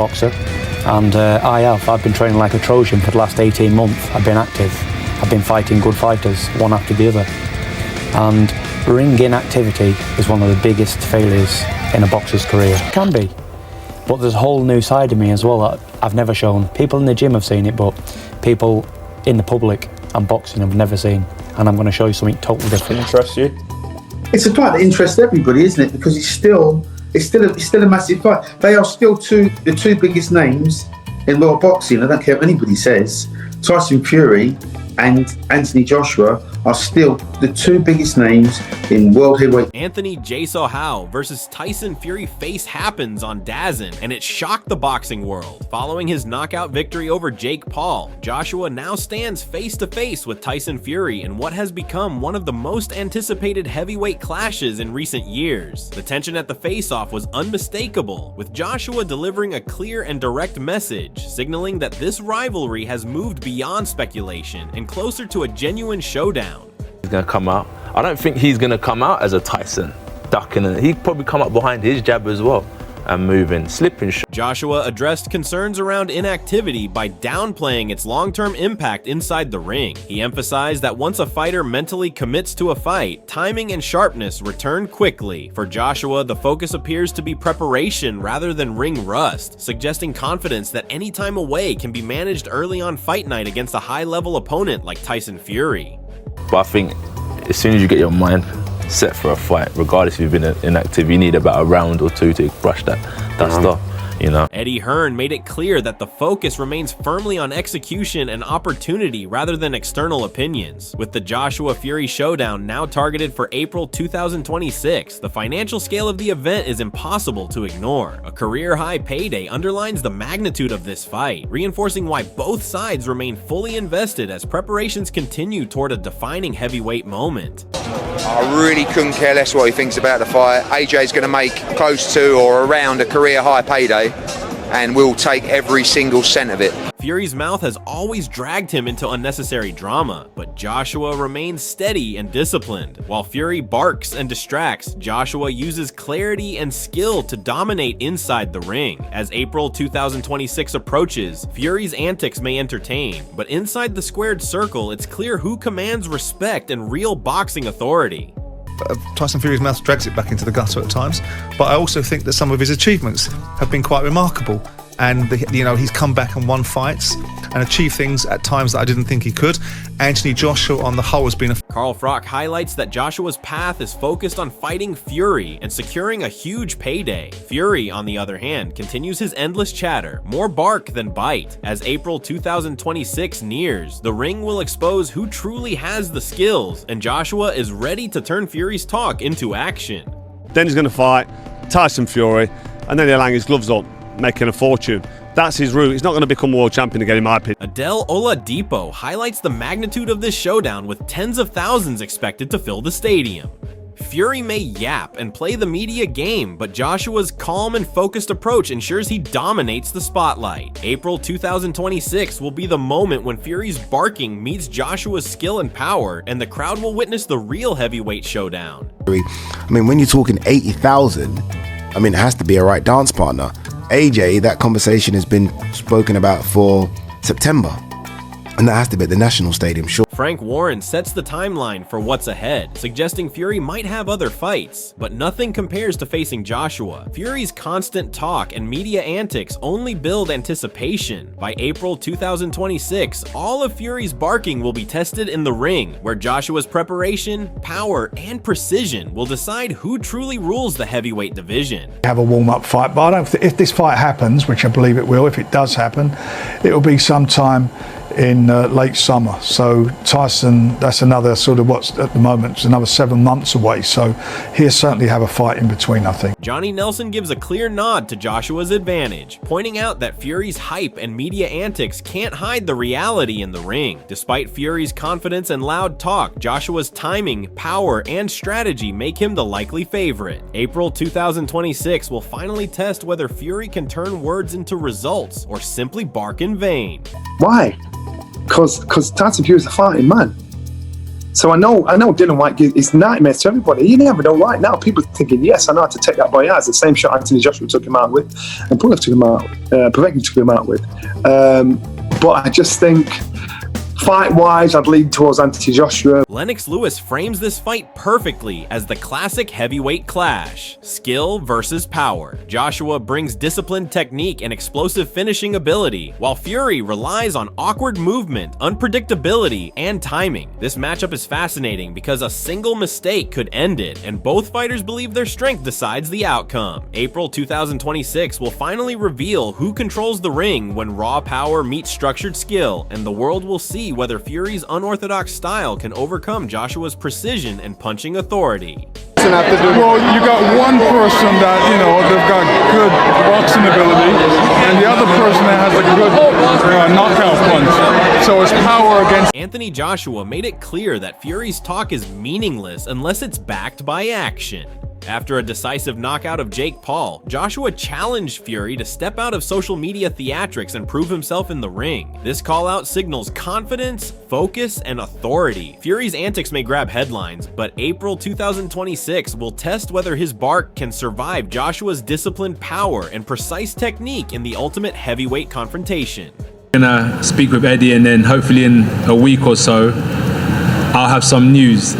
boxer, and I've been training like a Trojan for the last 18 months. I've been active. I've been fighting good fighters, one after the other. And ring inactivity is one of the biggest failures in a boxer's career. It can be. But there's a whole new side of me as well that I've never shown. People in the gym have seen it, but people in the public and boxing have never seen. And I'm going to show you something totally different. Interest you? It's a fight that interests everybody, isn't it? Because it's still a massive fight. They are still the two biggest names in world boxing. I don't care what anybody says. Tyson Fury and Anthony Joshua are still the two biggest names in world heavyweight. Anthony J. Sohao versus Tyson Fury face happens on DAZN, and it shocked the boxing world. Following his knockout victory over Jake Paul, Joshua now stands face to face with Tyson Fury in what has become one of the most anticipated heavyweight clashes in recent years. The tension at the face-off was unmistakable, with Joshua delivering a clear and direct message, signaling that this rivalry has moved beyond speculation and closer to a genuine showdown. He's going to come out. I don't think he's going to come out as a Tyson, ducking, and he'd probably come up behind his jab as well and moving, slipping. Joshua addressed concerns around inactivity by downplaying its long-term impact inside the ring. He emphasized that once a fighter mentally commits to a fight, timing and sharpness return quickly. For Joshua, the focus appears to be preparation rather than ring rust, suggesting confidence that any time away can be managed early on fight night against a high-level opponent like Tyson Fury. But I think as soon as you get your mind set for a fight, regardless if you've been inactive, you need about a round or two to brush that stuff, you know. Eddie Hearn made it clear that the focus remains firmly on execution and opportunity rather than external opinions. With the Joshua Fury showdown now targeted for April 2026, the financial scale of the event is impossible to ignore. A career-high payday underlines the magnitude of this fight, reinforcing why both sides remain fully invested as preparations continue toward a defining heavyweight moment. I really couldn't care less what he thinks about the fight. AJ's going to make close to or around a career-high payday, and we'll take every single cent of it. Fury's mouth has always dragged him into unnecessary drama, but Joshua remains steady and disciplined. While Fury barks and distracts, Joshua uses clarity and skill to dominate inside the ring. As April 2026 approaches, Fury's antics may entertain, but inside the squared circle, it's clear who commands respect and real boxing authority. Tyson Fury's mouth drags it back into the gutter at times, but I also think that some of his achievements have been quite remarkable. And he's come back and won fights and achieved things at times that I didn't think he could. Anthony Joshua on the whole has been a... Carl Froch highlights that Joshua's path is focused on fighting Fury and securing a huge payday. Fury, on the other hand, continues his endless chatter, more bark than bite. As April 2026 nears, the ring will expose who truly has the skills, and Joshua is ready to turn Fury's talk into action. Then he's going to fight Tyson Fury, and then he'll hang his gloves on, making a fortune. That's his route. He's not going to become world champion again, in my opinion. Adel Oladipo highlights the magnitude of this showdown, with tens of thousands expected to fill the stadium. Fury may yap and play the media game, but Joshua's calm and focused approach ensures he dominates the spotlight. April 2026 will be the moment when Fury's barking meets Joshua's skill and power, and the crowd will witness the real heavyweight showdown. I mean, when you're talking 80,000, I mean, it has to be a right dance partner. AJ, that conversation has been spoken about for September, and that has to be at the National Stadium, sure. Frank Warren sets the timeline for what's ahead, suggesting Fury might have other fights, but nothing compares to facing Joshua. Fury's constant talk and media antics only build anticipation. By April 2026, all of Fury's barking will be tested in the ring, where Joshua's preparation, power, and precision will decide who truly rules the heavyweight division. Have a warm-up fight, but I don't think if this fight happens, which I believe it will, if it does happen, it will be sometime in late summer. So Tyson, that's another sort of what's at the moment, it's another 7 months away. So he'll certainly have a fight in between, I think. Johnny Nelson gives a clear nod to Joshua's advantage, pointing out that Fury's hype and media antics can't hide the reality in the ring. Despite Fury's confidence and loud talk, Joshua's timing, power, and strategy make him the likely favorite. April 2026 will finally test whether Fury can turn words into results or simply bark in vain. Why? Because Tyson Fury's a fighting man. So I know Dylan White is nightmares to everybody. You never know. Right now, people are thinking, yes, I know how to take that boy out. It's the same shot Anthony Joshua took him out with, and Povetkin took him out with. But I just think, fight-wise, I'd lean towards Anthony Joshua. Lennox Lewis frames this fight perfectly as the classic heavyweight clash. Skill versus power. Joshua brings disciplined technique and explosive finishing ability, while Fury relies on awkward movement, unpredictability, and timing. This matchup is fascinating because a single mistake could end it, and both fighters believe their strength decides the outcome. April 2026 will finally reveal who controls the ring when raw power meets structured skill, and the world will see whether Fury's unorthodox style can overcome Joshua's precision and punching authority. Well, you got one person that, they've got good boxing ability, and the other person that has a good knockout punch. So it's power against... Anthony Joshua made it clear that Fury's talk is meaningless unless it's backed by action. After a decisive knockout of Jake Paul, Joshua challenged Fury to step out of social media theatrics and prove himself in the ring. This call-out signals confidence, focus, and authority. Fury's antics may grab headlines, but April 2026 will test whether his bark can survive Joshua's disciplined power and precise technique in the ultimate heavyweight confrontation. I'm gonna speak with Eddie, and then hopefully in a week or so, I'll have some news.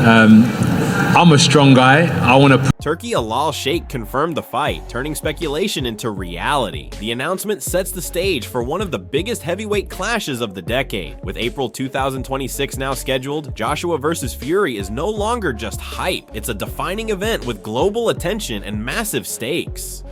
I'm a strong guy. I want to... Turki Alal Sheikh confirmed the fight, turning speculation into reality. The announcement sets the stage for one of the biggest heavyweight clashes of the decade. With April 2026 now scheduled, Joshua versus Fury is no longer just hype. It's a defining event with global attention and massive stakes.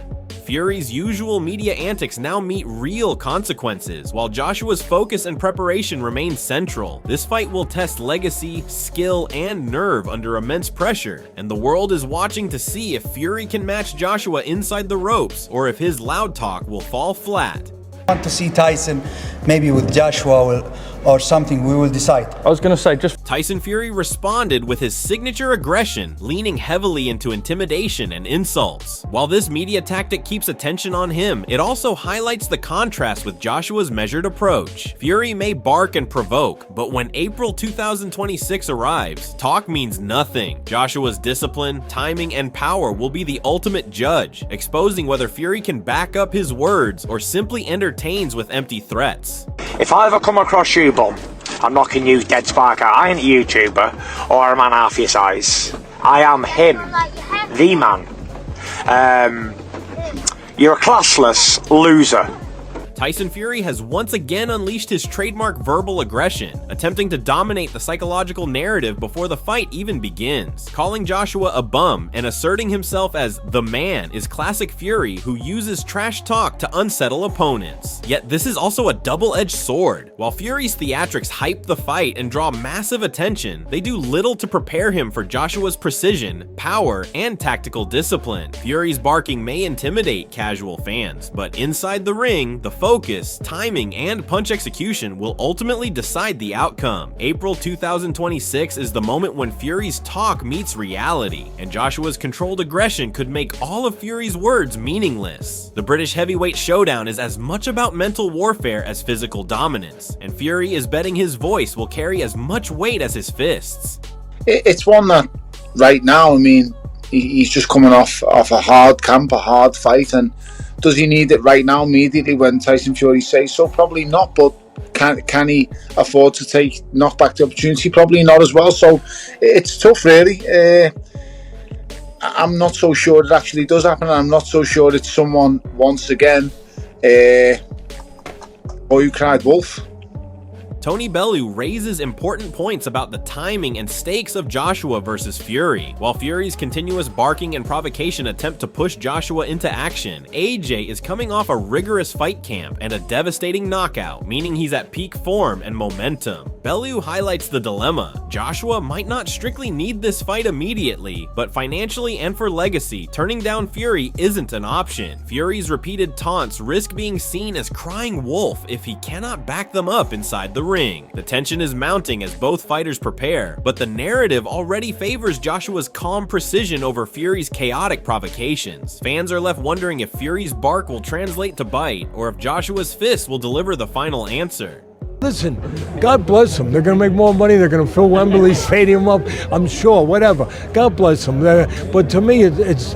Fury's usual media antics now meet real consequences, while Joshua's focus and preparation remain central. This fight will test legacy, skill, and nerve under immense pressure, and the world is watching to see if Fury can match Joshua inside the ropes, or if his loud talk will fall flat. I want to see Tyson maybe with Joshua or something. We will decide. I was going to say just... Tyson Fury responded with his signature aggression, leaning heavily into intimidation and insults. While this media tactic keeps attention on him, it also highlights the contrast with Joshua's measured approach. Fury may bark and provoke, but when April 2026 arrives, talk means nothing. Joshua's discipline, timing, and power will be the ultimate judge, exposing whether Fury can back up his words or simply entertains with empty threats. If I ever come across you, bum, I'm knocking you dead spark out. I ain't a YouTuber or a man half your size. I am him, the man. You're a classless loser. Tyson Fury has once again unleashed his trademark verbal aggression, attempting to dominate the psychological narrative before the fight even begins. Calling Joshua a bum and asserting himself as the man is classic Fury, who uses trash talk to unsettle opponents. Yet this is also a double-edged sword. While Fury's theatrics hype the fight and draw massive attention, they do little to prepare him for Joshua's precision, power, and tactical discipline. Fury's barking may intimidate casual fans, but inside the ring, the focus, timing, and punch execution will ultimately decide the outcome. April 2026 is the moment when Fury's talk meets reality, and Joshua's controlled aggression could make all of Fury's words meaningless. The British heavyweight showdown is as much about mental warfare as physical dominance, and Fury is betting his voice will carry as much weight as his fists. It's one that right now, I mean, he's just coming off a hard camp, a hard fight, and does he need it right now immediately when Tyson Fury says so? Probably not, but can he afford to knock back the opportunity? Probably not as well. So it's tough, really. I'm not so sure it actually does happen. I'm not so sure it's someone, once again, boy who cried wolf. Tony Bellew raises important points about the timing and stakes of Joshua versus Fury. While Fury's continuous barking and provocation attempt to push Joshua into action, AJ is coming off a rigorous fight camp and a devastating knockout, meaning he's at peak form and momentum. Bellew highlights the dilemma. Joshua might not strictly need this fight immediately, but financially and for legacy, turning down Fury isn't an option. Fury's repeated taunts risk being seen as crying wolf if he cannot back them up inside the ring. The tension is mounting as both fighters prepare, but the narrative already favors Joshua's calm precision over Fury's chaotic provocations. Fans are left wondering if Fury's bark will translate to bite, or if Joshua's fist will deliver the final answer. Listen, God bless them. They're going to make more money. They're going to fill Wembley Stadium up. I'm sure. Whatever. God bless them. But to me, it's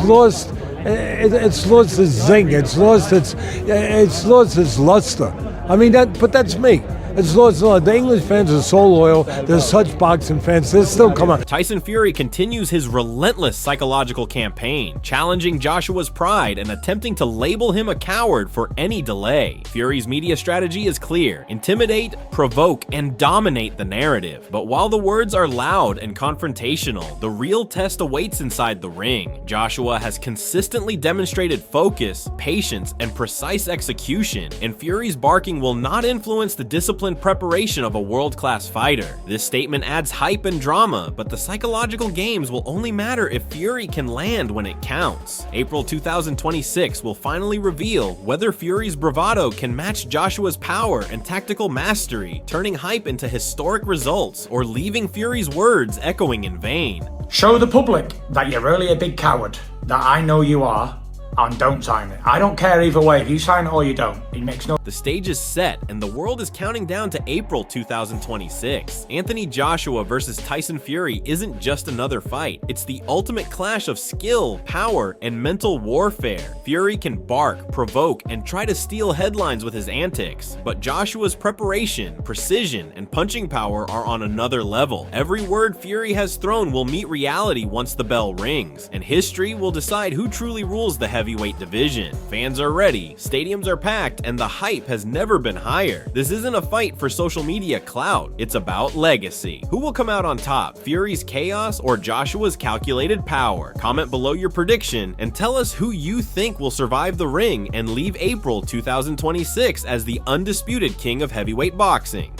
lost. It's lost its zing. It's lost its luster. I mean, but that's me. It's lost. The English fans are so loyal. They're such boxing fans. They'll still come out. Tyson Fury continues his relentless psychological campaign, challenging Joshua's pride and attempting to label him a coward for any delay. Fury's media strategy is clear: intimidate, provoke, and dominate the narrative. But while the words are loud and confrontational, the real test awaits inside the ring. Joshua has consistently demonstrated focus, patience, and precise execution, and Fury's barking will not influence the disciplined preparation of a world-class fighter. This statement adds hype and drama, but the psychological games will only matter if Fury can land when it counts. April 2026 will finally reveal whether Fury's bravado can match Joshua's power and tactical mastery, turning hype into historic results, or leaving Fury's words echoing in vain. Show the public that you're really a big coward, that I know you are, and don't sign it. I don't care either way, if you sign it or you don't. It makes no... The stage is set, and the world is counting down to April 2026. Anthony Joshua versus Tyson Fury isn't just another fight. It's the ultimate clash of skill, power, and mental warfare. Fury can bark, provoke, and try to steal headlines with his antics, but Joshua's preparation, precision, and punching power are on another level. Every word Fury has thrown will meet reality once the bell rings, and history will decide who truly rules the heavyweight division. Fans are ready, stadiums are packed, and the hype has never been higher. This isn't a fight for social media clout, it's about legacy. Who will come out on top, Fury's chaos or Joshua's calculated power? Comment below your prediction and tell us who you think will survive the ring and leave April 2026 as the undisputed king of heavyweight boxing.